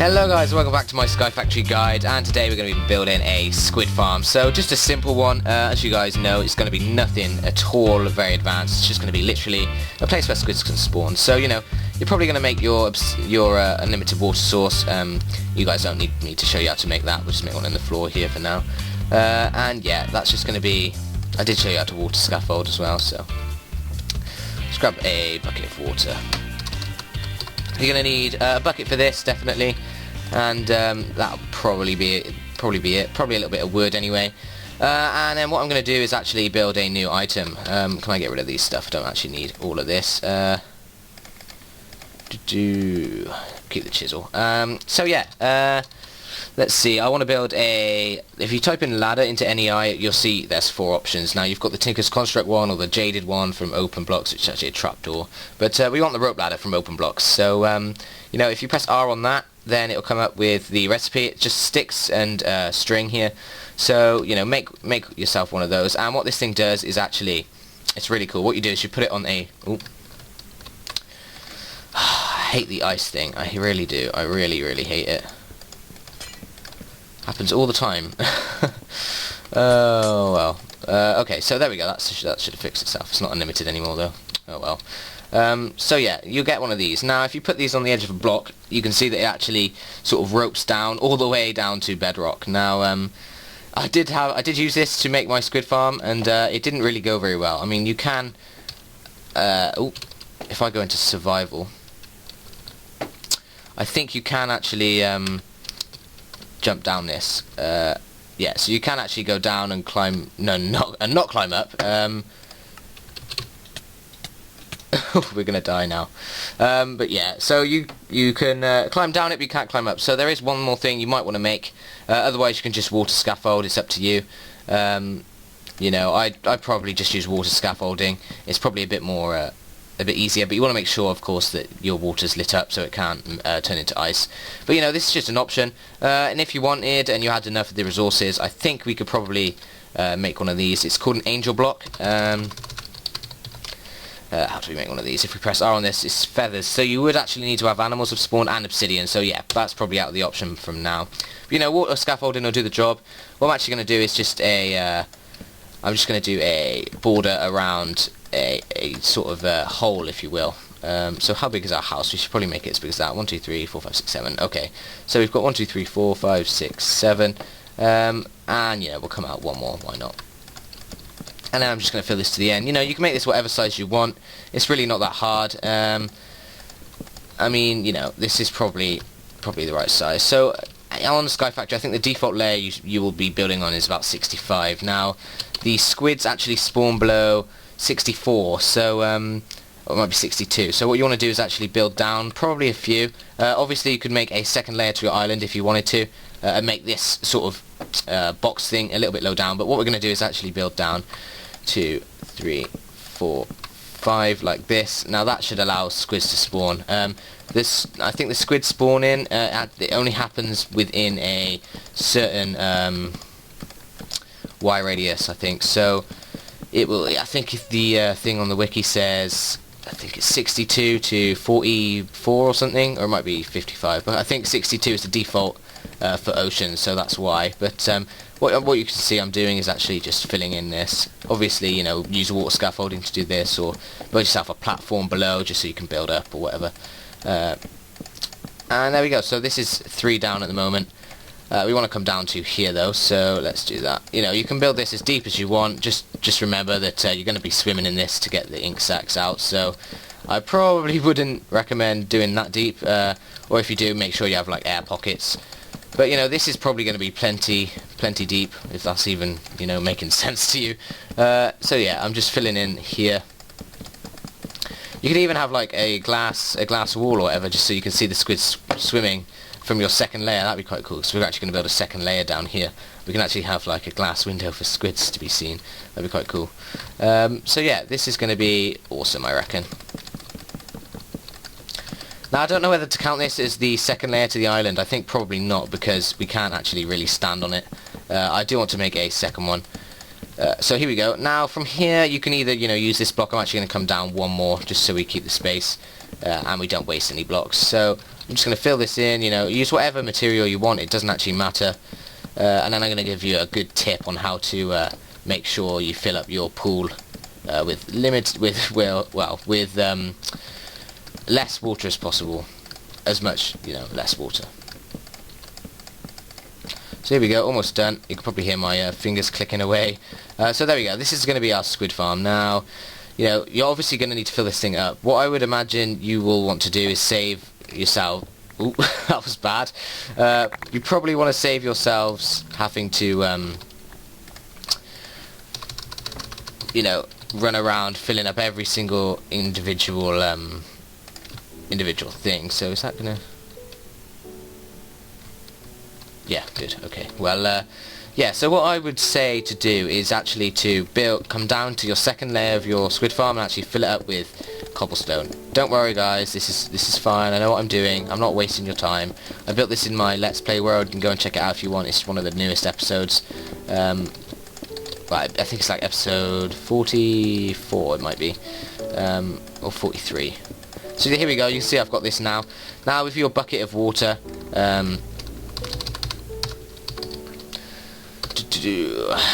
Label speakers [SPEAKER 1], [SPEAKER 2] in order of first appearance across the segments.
[SPEAKER 1] Hello guys, welcome back to my Sky Factory guide, and today we're going to be building a squid farm. So just a simple one, as you guys know, it's going to be nothing at all very advanced. It's just going to be literally a place where squids can spawn. So you know, you're probably going to make your unlimited water source. You guys don't need me to show you how to make that. We'll just make one on the floor here for now. And yeah, that's just going to be, I did show you how to water scaffold as well, so let's grab a bucket of water. You're going to need a bucket for this, definitely, and that'll probably be it. Probably a little bit of wood anyway. And then what I'm going to do is actually build a new item. Can I get rid of these stuff? I don't actually need all of this. Keep the chisel. So yeah, let's see, I want to build a, if you type in ladder into NEI, you'll see there's 4 options. Now you've got the Tinker's Construct one, or the Jaded one from Open Blocks, which is actually a trapdoor. But we want the rope ladder from Open Blocks. So, you know, if you press R on that, then it'll come up with the recipe. It's just sticks and string here. So, you know, make yourself one of those. And what this thing does is actually, it's really cool. What you do is you put it on a, I hate the ice thing. I really do. I really hate it. Happens all the time. Oh well. Okay, so there we go. That should have fixed itself. It's not unlimited anymore though. Oh well. So yeah, you'll get one of these. Now if you put these on the edge of a block, you can see that it actually sort of ropes down all the way down to bedrock. Now I did use this to make my squid farm, and it didn't really go very well. I mean, you can if I go into survival, I think you can actually jump down this. Yeah, so you can actually go down and climb, not climb up. We're gonna die now. But yeah, so you can climb down it, but you can't climb up. So there is one more thing you might want to make. Otherwise you can just water scaffold. It's up to you. You know, I probably just use water scaffolding. It's probably a bit more a bit easier, but you want to make sure, of course, that your water's lit up so it can't turn into ice. But you know, this is just an option, and if you wanted and you had enough of the resources, I think we could probably make one of these. It's called an angel block. How do we make one of these? If we press R on this, it's feathers. So you would actually need to have animals of spawn and obsidian. So yeah, that's probably out of the option from now. But, you know, water scaffolding will do the job. What I'm actually going to do is just a, I'm just going to do a border around a sort of hole, if you will. So how big is our house? We should probably make it as big as that. 1, 2, 3, 4, 5, 6, 7. Okay, so we've got 1, 2, 3, 4, 5, 6, 7. And yeah, we'll come out one more. Why not? And then I'm just going to fill this to the end. You know, you can make this whatever size you want. It's really not that hard. I mean, you know, this is probably the right size. So on the Sky Factory, I think the default layer you will be building on is about 65. Now, the squids actually spawn below 64, so or it might be 62. So what you want to do is actually build down, probably a few. Obviously you could make a second layer to your island if you wanted to, and make this sort of box thing a little bit low down. But what we're going to do is actually build down 2, 3, 4, 5 like this. Now that should allow squids to spawn. I think the squid spawn in, it only happens within a certain Y radius, I think. So it will, I think if the thing on the wiki says, I think it's 62 to 44 or something, or it might be 55, but I think 62 is the default for oceans, so that's why. But what you can see I'm doing is actually just filling in this. Obviously, you know, use water scaffolding to do this, or build yourself a platform below just so you can build up or whatever. And there we go. So this is 3 down at the moment. We want to come down to here though, so let's do that. You know, you can build this as deep as you want. Just remember that you're going to be swimming in this to get the ink sacs out. So I probably wouldn't recommend doing that deep. Or if you do, make sure you have like air pockets. But you know, this is probably going to be plenty deep, if that's even, you know, making sense to you. So yeah, I'm just filling in here. You could even have like a glass wall or whatever, just so you can see the squids swimming from your second layer. That'd be quite cool, because we're actually going to build a second layer down here. We can actually have like a glass window for squids to be seen. That'd be quite cool. So yeah, this is going to be awesome, I reckon. Now I don't know whether to count this as the second layer to the island. I think probably not, because we can't actually really stand on it. I do want to make a second one. So here we go. Now from here you can either, you know, use this block. I'm actually going to come down one more just so we keep the space and we don't waste any blocks. So I'm just going to fill this in, you know, use whatever material you want, it doesn't actually matter. And then I'm going to give you a good tip on how to make sure you fill up your pool with less water as possible. As much, you know, less water. So here we go, almost done. You can probably hear my fingers clicking away. So there we go, this is going to be our squid farm. Now, you know, you're obviously going to need to fill this thing up. What I would imagine you will want to do is save yourself. Ooh, that was bad. You probably want to save yourselves having to, you know, run around filling up every single individual thing. So is that gonna... Yeah, good, okay. Well, yeah, so what I would say to do is actually to come down to your second layer of your squid farm and actually fill it up with cobblestone. Don't worry guys, this is fine, I know what I'm doing, I'm not wasting your time. I built this in my Let's Play world, you can go and check it out if you want, it's one of the newest episodes. I think it's like episode 44 it might be, or 43. So here we go, you can see I've got this now. Now with your bucket of water,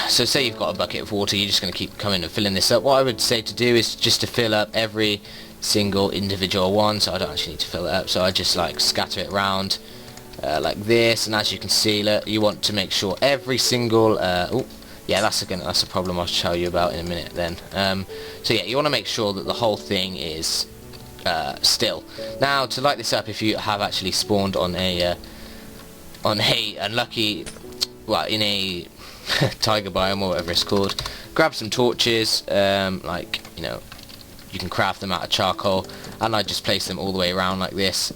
[SPEAKER 1] so say you've got a bucket of water, you're just going to keep coming and filling this up. What I would say to do is just to fill up every single individual one, so I don't actually need to fill it up, so I just like scatter it around like this, and as you can see, look, you want to make sure every single, oh yeah, that's a problem I'll tell you about in a minute then. So yeah, you want to make sure that the whole thing is still. Now to light this up, if you have actually spawned on a unlucky, well, in a tiger biome or whatever it's called, grab some torches, like, you know, you can craft them out of charcoal, and I just place them all the way around like this,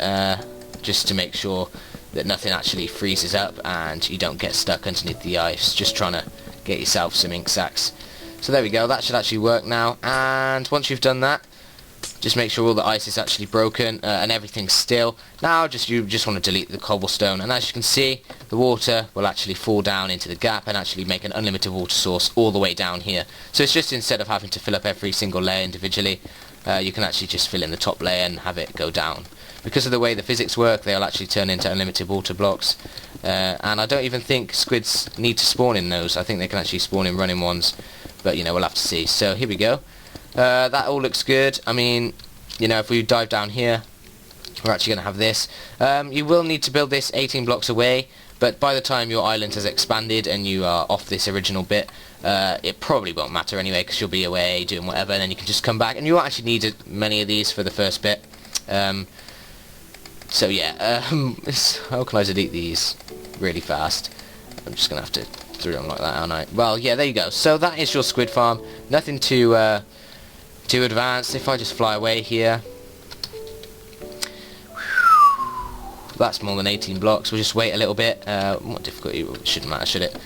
[SPEAKER 1] just to make sure that nothing actually freezes up and you don't get stuck underneath the ice, just trying to get yourself some ink sacs. So there we go, that should actually work now, and once you've done that, just make sure all the ice is actually broken and everything's still. Now you just want to delete the cobblestone, and as you can see, the water will actually fall down into the gap and actually make an unlimited water source all the way down here. So it's just, instead of having to fill up every single layer individually, you can actually just fill in the top layer and have it go down. Because of the way the physics work, they'll actually turn into unlimited water blocks, and I don't even think squids need to spawn in those. I think they can actually spawn in running ones, but you know, we'll have to see. So here we go. That all looks good. I mean, you know, if we dive down here, we're actually going to have this. You will need to build this 18 blocks away, but by the time your island has expanded and you are off this original bit, it probably won't matter anyway, because you'll be away doing whatever, and then you can just come back, and you won't actually need many of these for the first bit. So yeah, how can I delete these really fast? I'm just going to have to do them like that, aren't I? Well, yeah, there you go. So that is your squid farm. Nothing too advanced. If I just fly away here, that's more than 18 blocks. We'll just wait a little bit. What difficulty? It shouldn't matter, should it?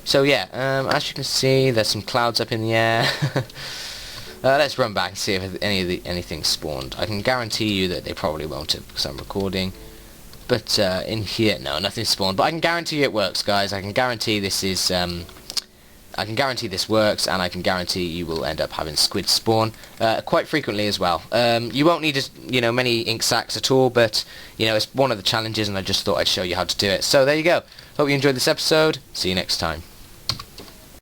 [SPEAKER 1] So yeah, as you can see, there's some clouds up in the air. Let's run back and see if anything spawned. I can guarantee you that they probably won't have, because I'm recording. But in here, no, nothing spawned. But I can guarantee it works, guys. I can guarantee this is. I can guarantee this works, and I can guarantee you will end up having squid spawn quite frequently as well. You won't need, you know, many ink sacs at all, but you know, it's one of the challenges, and I just thought I'd show you how to do it. So there you go. Hope you enjoyed this episode. See you next time.